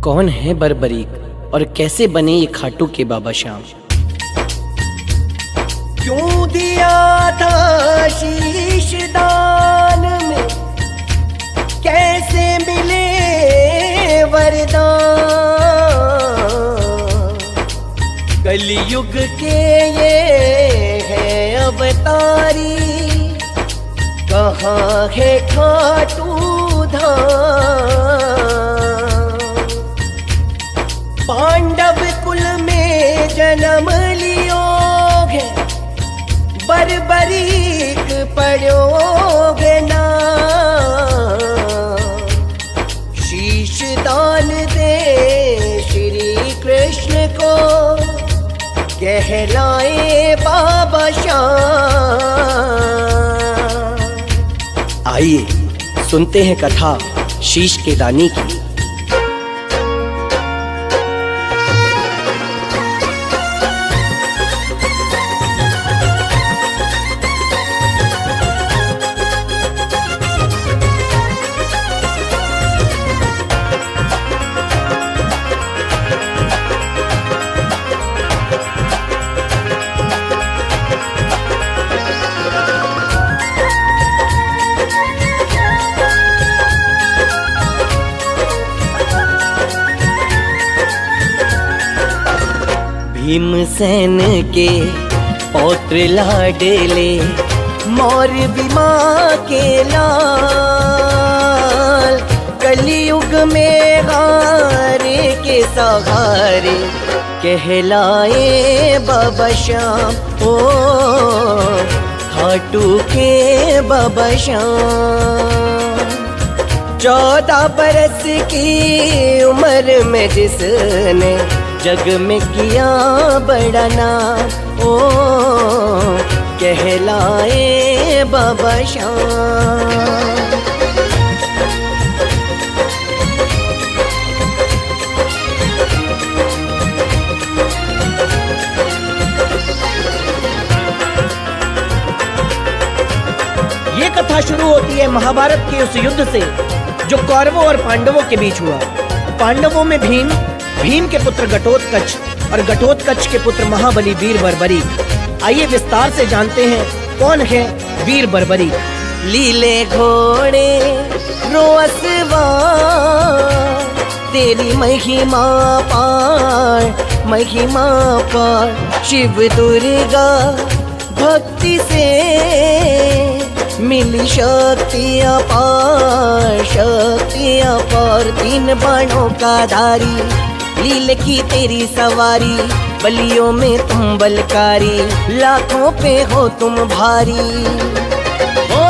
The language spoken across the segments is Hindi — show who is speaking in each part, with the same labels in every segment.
Speaker 1: कौन है बर्बरीक और कैसे बने ये खाटू के बाबा श्याम?
Speaker 2: क्यों दिया था शीश दान में, कैसे मिले वरदान। कलयुग के ये है अवतारी, कहाँ है खाटू धाम। पांडव कुल में जन्म लियो है, बर्बरीक पड़ोगे ना। शीश दान दे श्री कृष्ण को, कहलाए बाबा श्याम।
Speaker 1: आइए सुनते हैं कथा शीश के दानी की।
Speaker 2: भीमसेन के पौत्र लाडले, मौर्य माँ के लाल। कलयुग में हारे के सहारे, कहलाए बाबा श्याम। ओ खाटू के बाबा श्याम। 14 बरस की उम्र में जिसने जग में किया बड़ा नाम, ओ कहलाए बाबा श्याम।
Speaker 1: ये कथा शुरू होती है महाभारत के उस युद्ध से जो कौरवों और पांडवों के बीच हुआ। पांडवों में भीम, भीम के पुत्र घटोत्कच और घटोत्कच के पुत्र महाबली वीर बर्बरीक। आइए विस्तार से जानते हैं कौन है वीर बर्बरीक।
Speaker 2: लीले घोड़े रोअसवा, तेरी महिमा पार, महिमा पार। शिव दुर्गा भक्ति से मिली शक्ति अपार, शक्ति अपार। 3 बाणों का धारी, लील की तेरी सवारी। बलियों में तुम बलकारी, लाखों पे हो तुम भारी। ओ,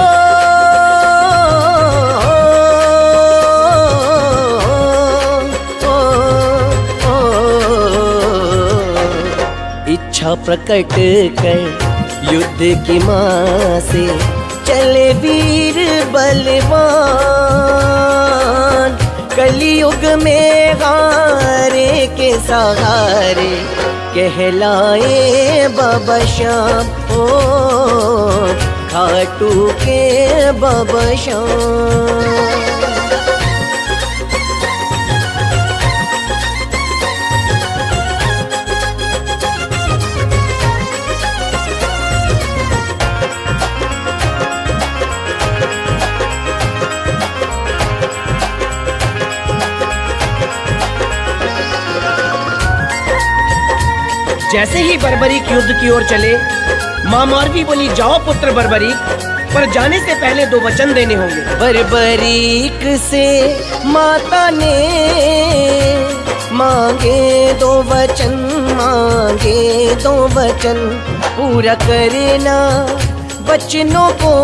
Speaker 2: इच्छा प्रकट कर युद्ध की माँ से, चले वीर बलवान। कलयुग में हारे के सहारे, कहलाए बाबा श्याम। ओ खाटू के बाबा श्याम।
Speaker 1: जैसे ही बर्बरीक युद्ध की ओर चले, माँ मार्वी बोली, जाओ पुत्र बर्बरीक, पर जाने से पहले 2 वचन देने होंगे।
Speaker 2: बर्बरीक से माता ने मांगे 2 वचन, मांगे 2 वचन। पूरा करना वचनों को,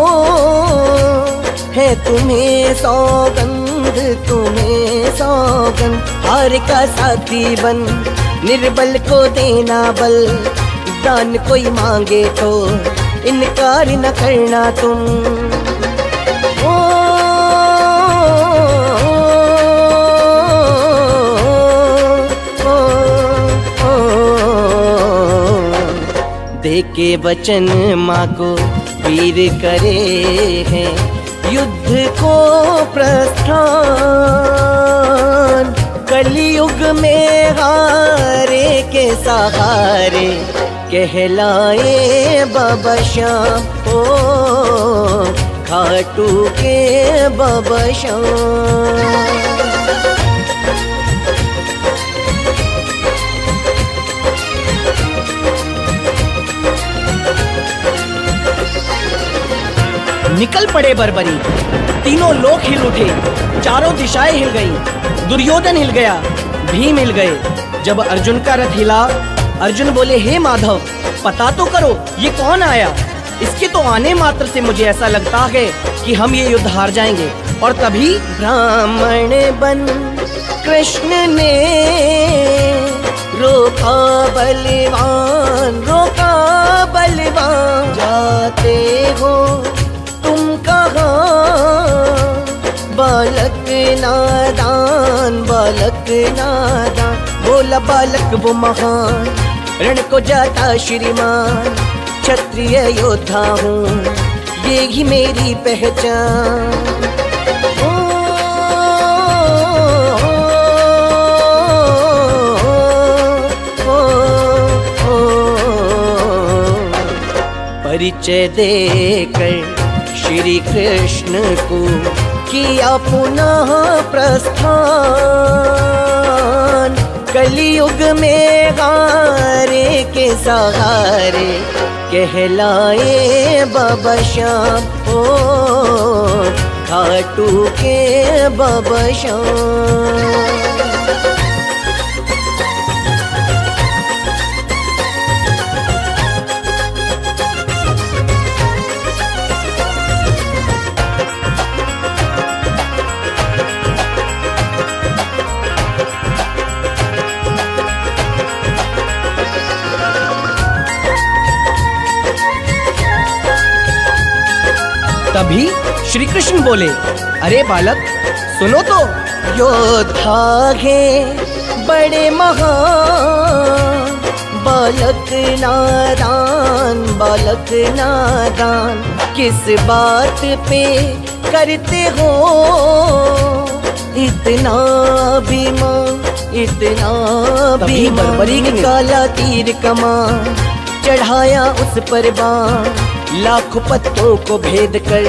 Speaker 2: है तुम्हें सौगंध, तुम्हें सौगंध। हार का साथी बन, निर्बल को देना बल। दान कोई मांगे तो इनकार न करना तुम। ओ, दे के वचन माँ को वीर करे हैं युद्ध को प्रस्थान। कलयुग में हारे के सहारे कहलाए बाबा श्याम, ओ खाटू के बाबा श्याम।
Speaker 1: निकल पड़े बरबरी, तीनों लोग हिल उठे, चारों दिशाएं हिल गईं, दुर्योधन हिल गया, भीम हिल गए। जब अर्जुन का रथ हिला, अर्जुन बोले, हे माधव पता तो करो ये कौन आया। इसके तो आने मात्र से मुझे ऐसा लगता है कि हम ये युद्ध हार जाएंगे। और तभी
Speaker 2: ब्राह्मण बन कृष्ण ने रोका बलवान, रोका बलवान। जाते हो तुम कहाँ बालक नादान, बालक नादान। बोला बालक वो महान, रण को जाता श्रीमान। क्षत्रिय योद्धा हूँ ये ही मेरी पहचान। ओ, ओ, ओ, ओ, परिचय देकर श्री कृष्ण को किया पुनः प्रस्थान। कलयुग में हारे के सहारे कहलाए बाबा श्याम, ओ खाटू के बाबा श्याम।
Speaker 1: तभी श्री कृष्ण बोले, अरे बालक सुनो तो।
Speaker 2: योद्धा है बड़े महान, बालक नादान, बालक नादान। किस बात पे करते हो इतना अभिमान, इतना
Speaker 1: बर्बरी
Speaker 2: अभिमान। काला तीर कमान चढ़ाया उस पर बाण, लाखों पत्तों को भेद कर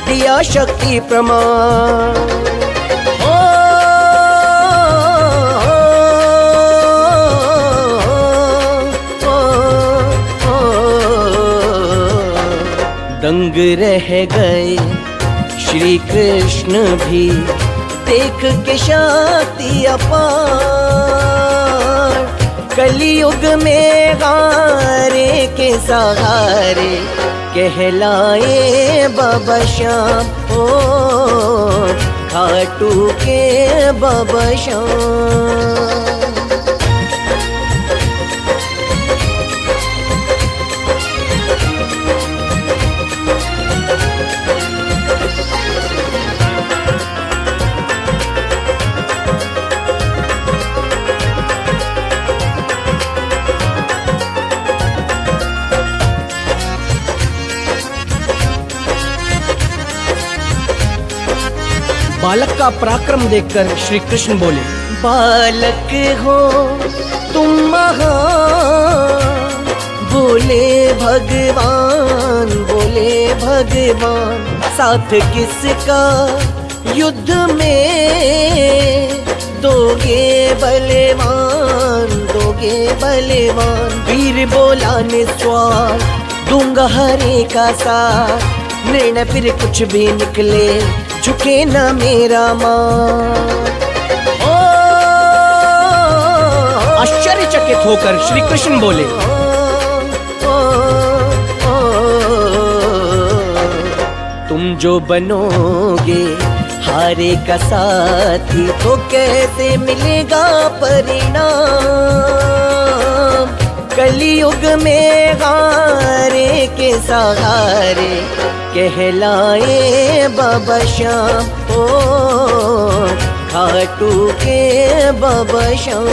Speaker 2: दिया शक्ति प्रमाण। ओ, ओ, ओ, ओ, दंग रह गए श्री कृष्ण भी देख के शक्ति अपार। कलयुग में हारे के सहारे कहलाए बाबा श्याम, ओ खाटू के बाबा श्याम।
Speaker 1: बालक का पराक्रम देखकर श्री कृष्ण बोले,
Speaker 2: बालक हो तुम महान, बोले भगवान, बोले भगवान। साथ किसका युद्ध में दोगे बलवान, दोगे बलवान। वीर बोला निस्वार दूंगा हरे का साथ, निर्णय फिर कुछ भी निकले झुके न मेरा मान।
Speaker 1: आश्चर्यचकित होकर श्री कृष्ण बोले,
Speaker 2: तुम जो बनोगे हारे का साथी तो कैसे मिलेगा परिणाम। कलयुग में हारे के सहारे कहलाए बाबा श्याम, ओ खाटू के बाबा श्याम।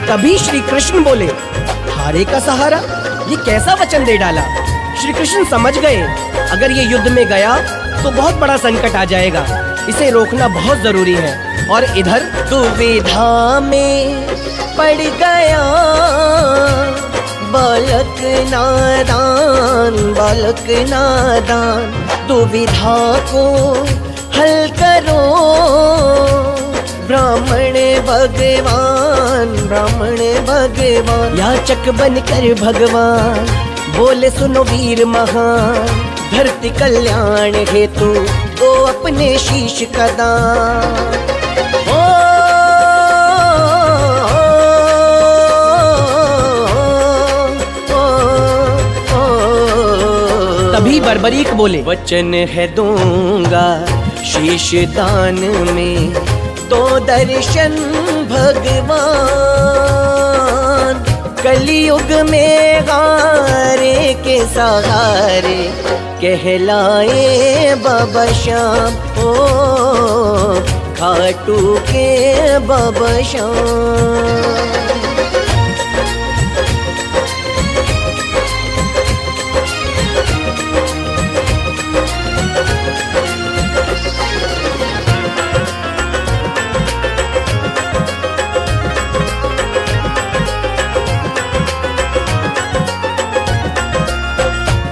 Speaker 1: तभी श्री कृष्ण बोले, हारे का सहारा, ये कैसा वचन दे डाला। श्री कृष्ण समझ गए अगर ये युद्ध में गया तो बहुत बड़ा संकट आ जाएगा, इसे रोकना बहुत जरूरी है। और इधर
Speaker 2: दुविधा में पड़ गया बालक नादान, बालक नादान। दुविधा को हल करो ब्राह्मण भगवान, ब्राह्मण भगवान। याचक बनकर भगवान बोले, सुनो वीर महान, धरती कल्याण हेतु दो अपने शीश का दान।
Speaker 1: तभी बर्बरीक बोले,
Speaker 2: वचन है दूंगा शीश दान में, तो दर्शन भगवान। कलयुग में हारे के सहारे कहलाए बाबा श्याम, ओ खाटू के बाबा श्याम।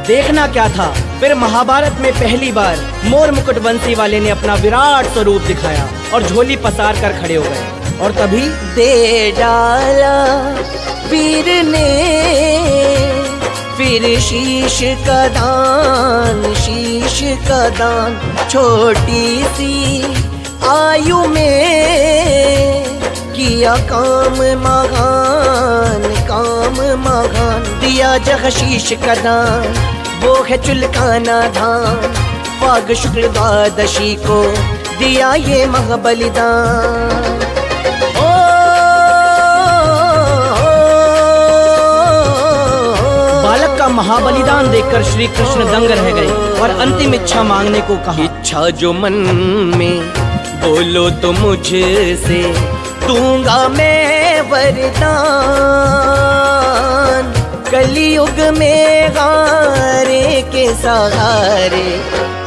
Speaker 1: देखना क्या था, फिर महाभारत में पहली बार मोर मुकुट वंशी वाले ने अपना विराट स्वरूप दिखाया और झोली पसार कर खड़े हो गए। और तभी
Speaker 2: दे डाला वीर ने फिर शीश का दान, शीश का दान। छोटी सी आयु में किया काम महान, काम महान। दिया जग शीश का दान, वो है चुलकाना धाम। फाग शुक्ल द्वादशी को दिया ये महाबलिदान।
Speaker 1: बालक का महाबलिदान देखकर श्री कृष्ण दंग रह गए और अंतिम इच्छा मांगने को कहा।
Speaker 2: इच्छा जो मन में बोलो तो मुझसे दूंगा मैं वरदान। कलयुग में हारे के सहारे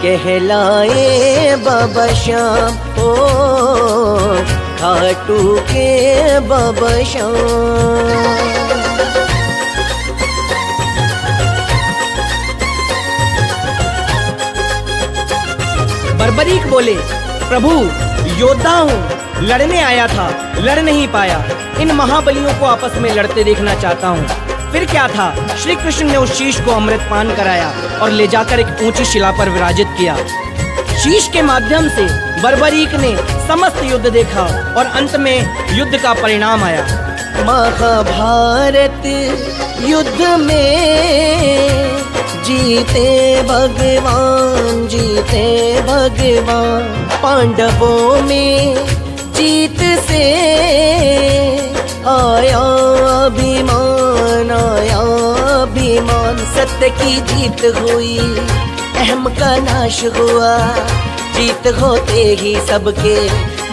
Speaker 2: कहलाए बाबा श्याम, ओ खाटू के बाबा श्याम।
Speaker 1: बर्बरीक बोले, प्रभु योद्धा हूँ, लड़ने आया था, लड़ नहीं पाया। इन महाबलियों को आपस में लड़ते देखना चाहता हूँ। फिर क्या था, श्री कृष्ण ने उस शीश को अमृत पान कराया और ले जाकर एक ऊंची शिला पर विराजित किया। शीश के माध्यम से बर्बरीक ने समस्त युद्ध देखा और अंत में युद्ध का परिणाम आया।
Speaker 2: महाभारत युद्ध में जीते भगवान, जीते भगवान। पांडवों में जीत से आया अभिमान, आया अभिमान। सत्य की जीत हुई, अहम का नाश हुआ। जीत होते ही सबके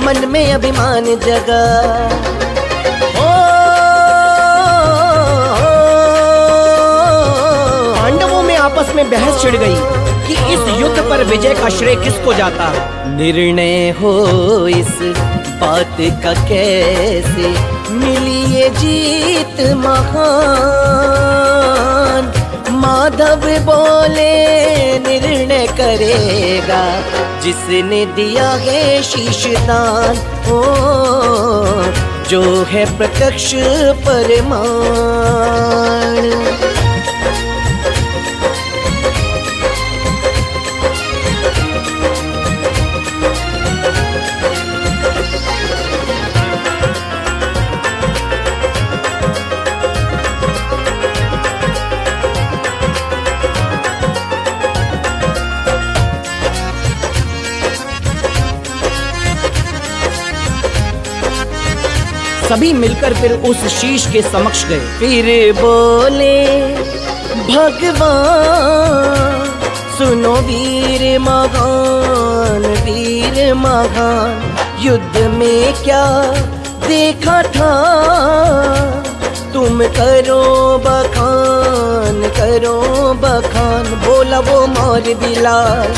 Speaker 2: मन में अभिमान जगा।
Speaker 1: पांडवों में आपस में बहस छिड़ गई कि इस युद्ध पर विजय का श्रेय किसको जाता है।
Speaker 2: निर्णय हो इस बात का कैसे, मिली ये जीत महान। माधव बोले निर्णय करेगा जिसने दिया है शीश दान, ओ जो है प्रत्यक्ष प्रमाण।
Speaker 1: सभी मिलकर फिर उस शीश के समक्ष गए।
Speaker 2: फिर बोले भगवान, सुनो वीर महान, वीर महान। युद्ध में क्या देखा था तुम करो बखान, बोला वो मोर बिलाल।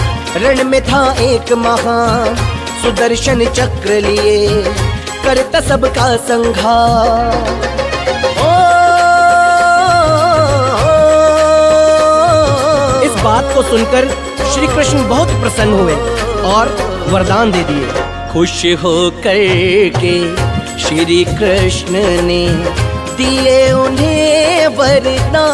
Speaker 2: रण में था एक महान, सुदर्शन चक्र लिए करता सबका संहार। इस बात को सुनकर श्री कृष्ण बहुत प्रसन्न हुए और वरदान दे दिए। खुश होकर के श्री कृष्ण ने दिए उन्हें वरदान।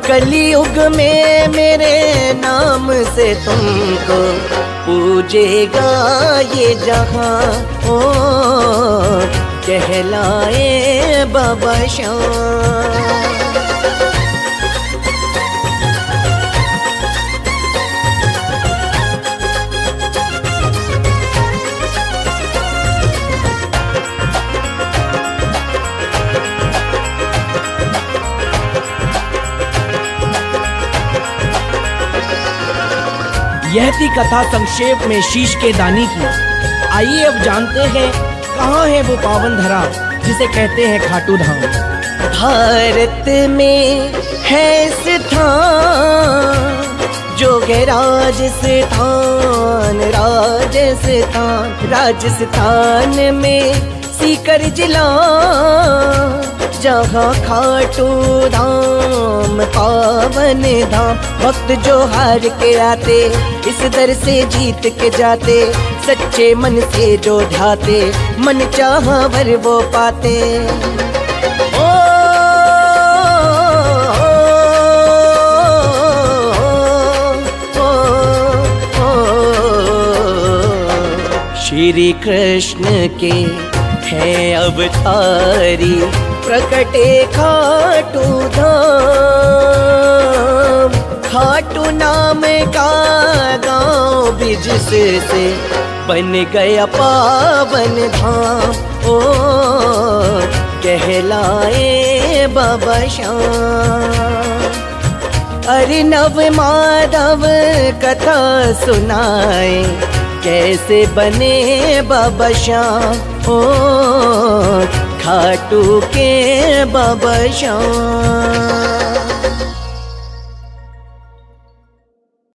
Speaker 2: कलियुग में मेरे नाम से तुमको पूजेगा ये जहां, ओ कहलाए बाबा श्याम।
Speaker 1: यह थी कथा संक्षेप में शीश के दानी की। आइए अब जानते हैं कहाँ है वो पावन धरा जिसे कहते हैं खाटू धाम।
Speaker 2: भारत में है स्थान जो है राजस्थान में सीकर जिला, जहाँ खाटू धाम पावन धाम। भक्त जो हार के आते इस दर से जीत के जाते, सच्चे मन से जो ध्याते मन चाहा वर वो पाते। ओ, श्री कृष्ण के है अवतारी प्रकटे खाटू धाम। खाटू नाम का गाँव भी जिससे बन गया पावन धाम, ओ कहलाए बाबा श्याम। अर्नव माधव कथा सुनाए कैसे बने बाबा श्याम, ओ खाटू के बाबा श्याम।